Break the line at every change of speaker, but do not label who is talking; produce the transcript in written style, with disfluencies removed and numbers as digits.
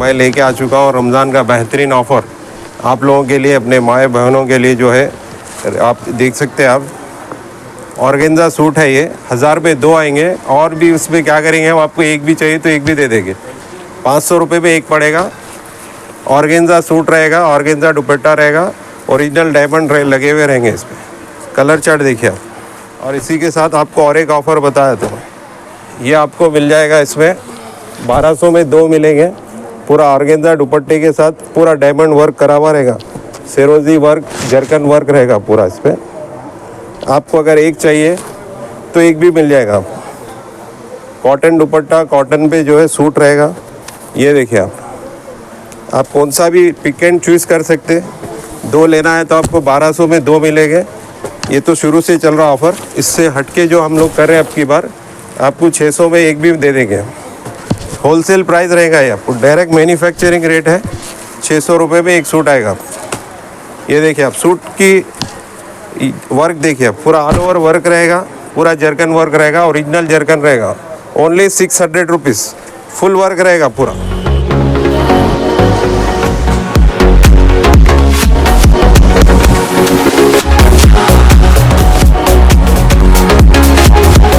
मैं लेके आ चुका हूँ रमज़ान का बेहतरीन ऑफ़र आप लोगों के लिए, अपने माए बहनों के लिए जो है। आप देख सकते हैं, आप ऑर्गेन्जा सूट है ये, 1000 रुपये 2 आएंगे। और भी उसमें क्या करेंगे हम, आपको एक भी चाहिए तो एक भी दे देंगे। 500 रुपये में एक पड़ेगा। ऑर्गेन्जा सूट रहेगा, ऑर्गेन्जा दुपट्टा रहेगा, ओरिजिनल डायमंड लगे हुए रहेंगे इसमें। कलर चार्ट देखिए आप। और इसी के साथ आपको और एक ऑफ़र बताया तो ये आपको मिल जाएगा इसमें 1200 में 2 मिलेंगे। पूरा ऑर्गेन्जा दुपट्टे के साथ पूरा डायमंड वर्क करा हुआ रहेगा, सेरोजी वर्क, जरकन वर्क रहेगा पूरा इस पर। आपको अगर एक चाहिए तो एक भी मिल जाएगा आपको। कॉटन दुपट्टा, कॉटन पे जो है सूट रहेगा। ये देखिए आप कौन सा भी पिक एंड चूज़ कर सकते। 2 लेना है तो आपको 1200 में 2 मिलेंगे। ये तो शुरू से चल रहा ऑफ़र। इससे हटके जो हम लोग कर रहे हैं अब की बार, आपको 600 में एक भी दे देंगे। होलसेल प्राइस रहेगा ये, आपको डायरेक्ट मैन्युफैक्चरिंग रेट है। 600 रुपये में एक सूट आएगा। ये देखिए आप, सूट की वर्क देखिए, पूरा ऑल ओवर वर्क रहेगा, पूरा जरकन वर्क रहेगा, ओरिजिनल जरकन रहेगा। ओनली 600 रुपीज़, फुल वर्क रहेगा पूरा।